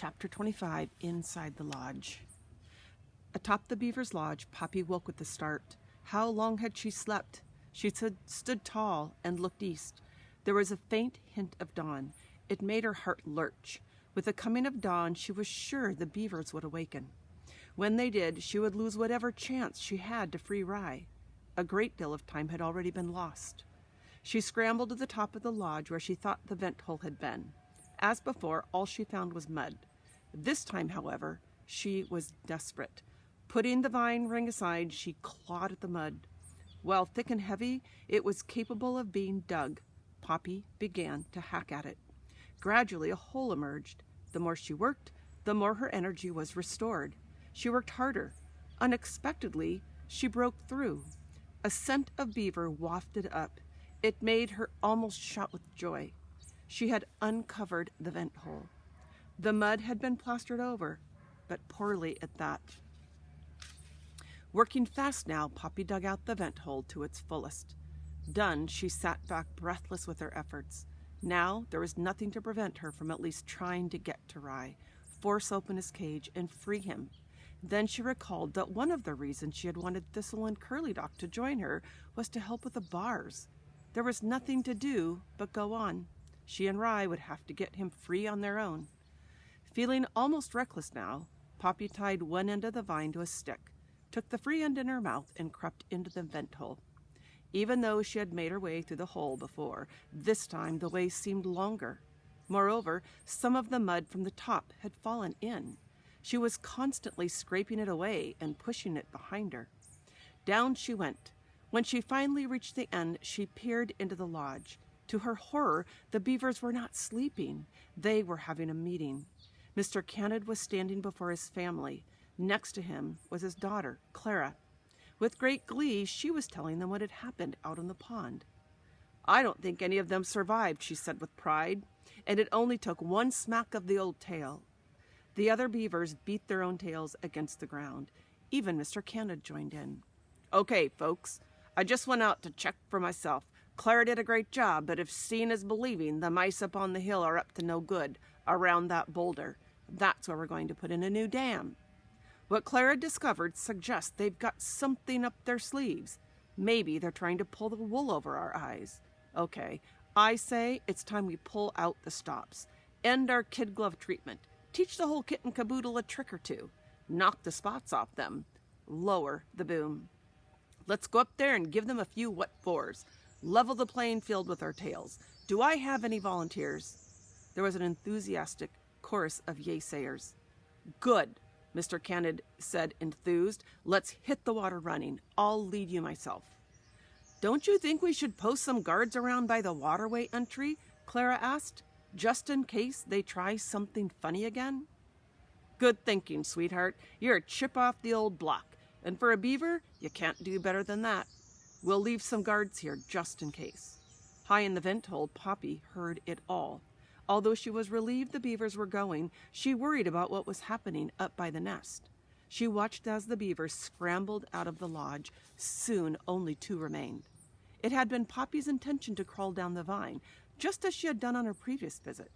Chapter 25, Inside the Lodge. Atop the Beavers' lodge, Poppy woke with a start. How long had she slept? She stood tall and looked east. There was a faint hint of dawn. It made her heart lurch. With the coming of dawn, she was sure the beavers would awaken. When they did, she would lose whatever chance she had to free Rye. A great deal of time had already been lost. She scrambled to the top of the lodge where she thought the vent hole had been. As before, all she found was mud. This time, however, she was desperate. Putting the vine ring aside, she clawed at the mud. While thick and heavy, it was capable of being dug. Poppy began to hack at it. Gradually, a hole emerged. The more she worked, the more her energy was restored. She worked harder. Unexpectedly, she broke through. A scent of beaver wafted up. It made her almost shout with joy. She had uncovered the vent hole. The mud had been plastered over, but poorly at that. Working fast now, Poppy dug out the vent hole to its fullest. Done, she sat back breathless with her efforts. Now there was nothing to prevent her from at least trying to get to Rye, force open his cage, and free him. Then she recalled that one of the reasons she had wanted Thistle and Curly Dock to join her was to help with the bars. There was nothing to do but go on. She and Rye would have to get him free on their own. Feeling almost reckless now, Poppy tied one end of the vine to a stick, took the free end in her mouth, and crept into the vent hole. Even though she had made her way through the hole before, this time the way seemed longer. Moreover, some of the mud from the top had fallen in. She was constantly scraping it away and pushing it behind her. Down she went. When she finally reached the end, she peered into the lodge. To her horror, the beavers were not sleeping. They were having a meeting. Mr. Candid was standing before his family. Next to him was his daughter, Clara. With great glee, she was telling them what had happened out on the pond. "I don't think any of them survived," she said with pride, "and it only took one smack of the old tail." The other beavers beat their own tails against the ground. Even Mr. Candid joined in. "Okay, folks, I just went out to check for myself. Clara did a great job, but if seeing is believing, the mice up on the hill are up to no good around that boulder. That's where we're going to put in a new dam. What Clara discovered suggests they've got something up their sleeves. Maybe they're trying to pull the wool over our eyes. Okay, I say it's time we pull out the stops. End our kid glove treatment. Teach the whole kit and caboodle a trick or two. Knock the spots off them. Lower the boom. Let's go up there and give them a few what fors. Level the playing field with our tails. Do I have any volunteers?" There was an enthusiastic chorus of yay-sayers. "Good," Mr. Candid said, enthused. "Let's hit the water running. I'll lead you myself." "Don't you think we should post some guards around by the waterway entry?" Clara asked, "just in case they try something funny again?" "Good thinking, sweetheart. You're a chip off the old block, and for a beaver, you can't do better than that. We'll leave some guards here just in case." High in the vent hole, Poppy heard it all. Although she was relieved the beavers were going, she worried about what was happening up by the nest. She watched as the beavers scrambled out of the lodge. Soon only two remained. It had been Poppy's intention to crawl down the vine, just as she had done on her previous visit.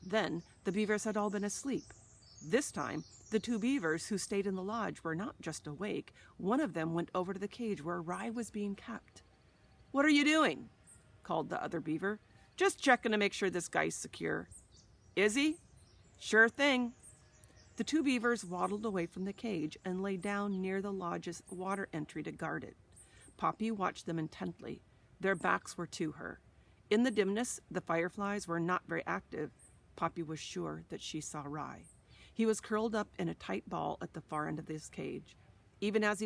Then the beavers had all been asleep. This time, the two beavers who stayed in the lodge were not just awake. One of them went over to the cage where Rye was being kept. "What are you doing?" called the other beaver. "Just checking to make sure this guy's secure." "Is he?" "Sure thing." The two beavers waddled away from the cage and lay down near the lodge's water entry to guard it. Poppy watched them intently. Their backs were to her. In the dimness, the fireflies were not very active. Poppy was sure that she saw Rye. He was curled up in a tight ball at the far end of this cage. Even as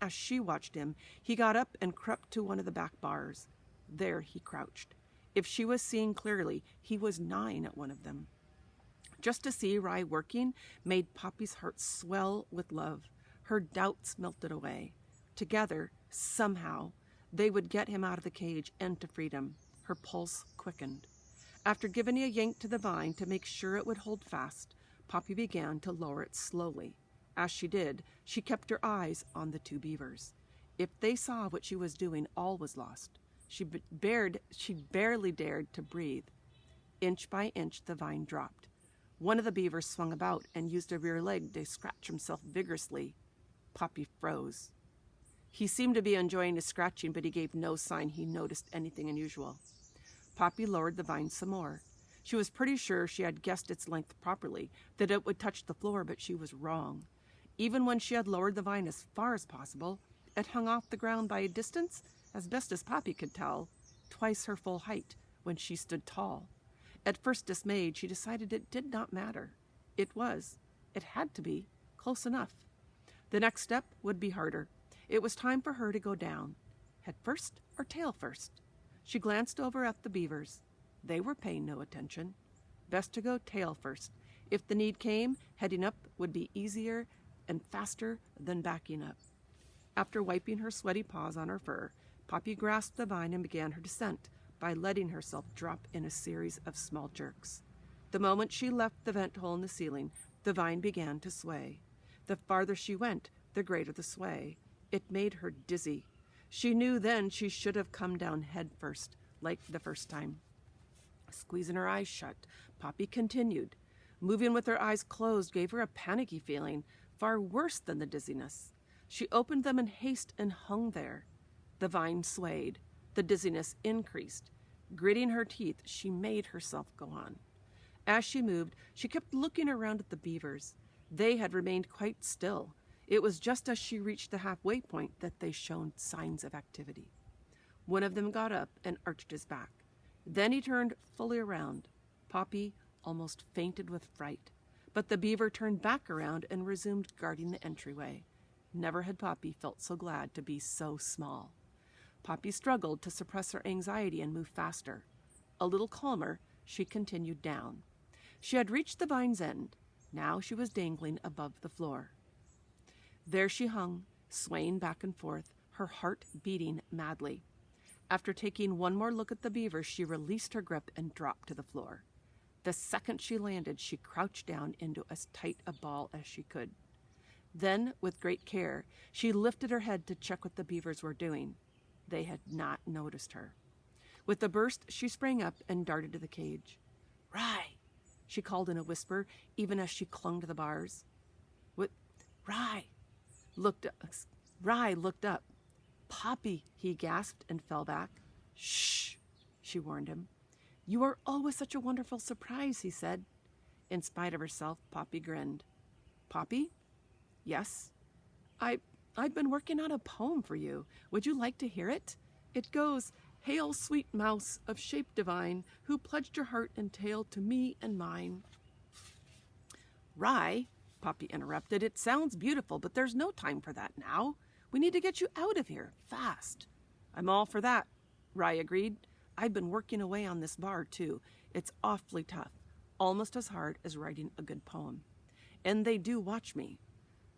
she watched him, he got up and crept to one of the back bars. There he crouched. If she was seeing clearly, he was gnawing at one of them. Just to see Rye working made Poppy's heart swell with love. Her doubts melted away. Together, somehow, they would get him out of the cage and to freedom. Her pulse quickened. After giving a yank to the vine to make sure it would hold fast, Poppy began to lower it slowly. As she did, she kept her eyes on the two beavers. If they saw what she was doing, all was lost. She barely dared to breathe. Inch by inch, the vine dropped. One of the beavers swung about and used a rear leg to scratch himself vigorously. Poppy froze. He seemed to be enjoying his scratching, but he gave no sign he noticed anything unusual. Poppy lowered the vine some more. She was pretty sure she had guessed its length properly, that it would touch the floor, but she was wrong. Even when she had lowered the vine as far as possible, it hung off the ground by a distance, as best as Poppy could tell, twice her full height when she stood tall. At first dismayed, she decided it did not matter. It had to be, close enough. The next step would be harder. It was time for her to go down. Head first or tail first? She glanced over at the beavers. They were paying no attention. Best to go tail first. If the need came, heading up would be easier and faster than backing up. After wiping her sweaty paws on her fur, Poppy grasped the vine and began her descent by letting herself drop in a series of small jerks. The moment she left the vent hole in the ceiling, the vine began to sway. The farther she went, the greater the sway. It made her dizzy. She knew then she should have come down head first, like the first time. Squeezing her eyes shut, Poppy continued. Moving with her eyes closed gave her a panicky feeling, far worse than the dizziness. She opened them in haste and hung there. The vine swayed. The dizziness increased. Gritting her teeth, she made herself go on. As she moved, she kept looking around at the beavers. They had remained quite still. It was just as she reached the halfway point that they showed signs of activity. One of them got up and arched his back. Then he turned fully around. Poppy almost fainted with fright, but the beaver turned back around and resumed guarding the entryway. Never had Poppy felt so glad to be so small. Poppy struggled to suppress her anxiety and move faster. A little calmer, she continued down. She had reached the vine's end. Now she was dangling above the floor. There she hung, swaying back and forth, her heart beating madly. After taking one more look at the beaver, she released her grip and dropped to the floor. The second she landed, she crouched down into as tight a ball as she could. Then, with great care, she lifted her head to check what the beavers were doing. They had not noticed her. With a burst, she sprang up and darted to the cage. "Rye!" she called in a whisper, even as she clung to the bars. "What? Rye!" Rye looked up. "Poppy!" he gasped and fell back. "Shh!" she warned him. "You are always such a wonderful surprise," he said. In spite of herself, Poppy grinned. "Poppy?" "Yes." I've been working on a poem for you. Would you like to hear it? It goes, "Hail, sweet mouse of shape divine, who pledged your heart and tail to me and mine." "Rye," Poppy interrupted, "it sounds beautiful, but there's no time for that now. We need to get you out of here, fast." "I'm all for that," Rye agreed. "I've been working away on this bar, too. It's awfully tough, almost as hard as writing a good poem. And they do watch me.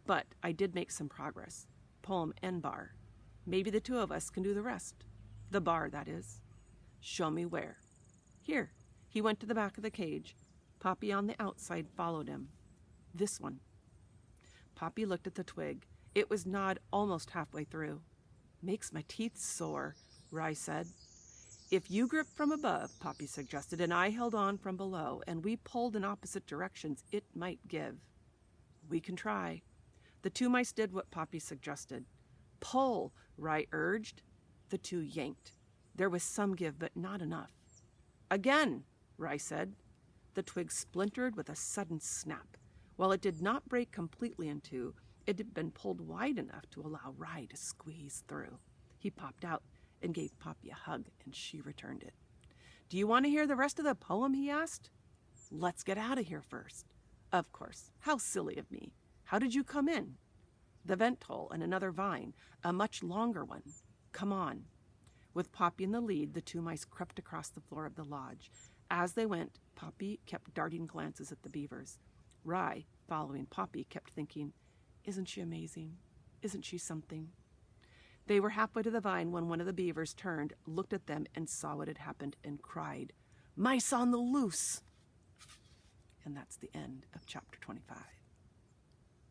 But I did make some progress. Poem and bar. Maybe the two of us can do the rest. The bar, that is." "Show me where." "Here." He went to the back of the cage. Poppy on the outside followed him. "This one." Poppy looked at the twig. It was gnawed almost halfway through. "Makes my teeth sore," Rye said. "If you grip from above," Poppy suggested, "and I held on from below, and we pulled in opposite directions, it might give." "We can try." The two mice did what Poppy suggested. "Pull," Rye urged. The two yanked. There was some give, but not enough. "Again," Rye said. The twig splintered with a sudden snap. While it did not break completely in two, it had been pulled wide enough to allow Rye to squeeze through. He popped out and gave Poppy a hug, and she returned it. "Do you want to hear the rest of the poem?" he asked. "Let's get out of here first." "Of course. How silly of me. How did you come in?" "The vent hole and another vine, a much longer one. Come on." With Poppy in the lead, the two mice crept across the floor of the lodge. As they went, Poppy kept darting glances at the beavers. Rye, following Poppy, kept thinking, "Isn't she amazing? Isn't she something?" They were halfway to the vine when one of the beavers turned, looked at them, and saw what had happened, and cried, "Mice on the loose!" And that's the end of chapter 25.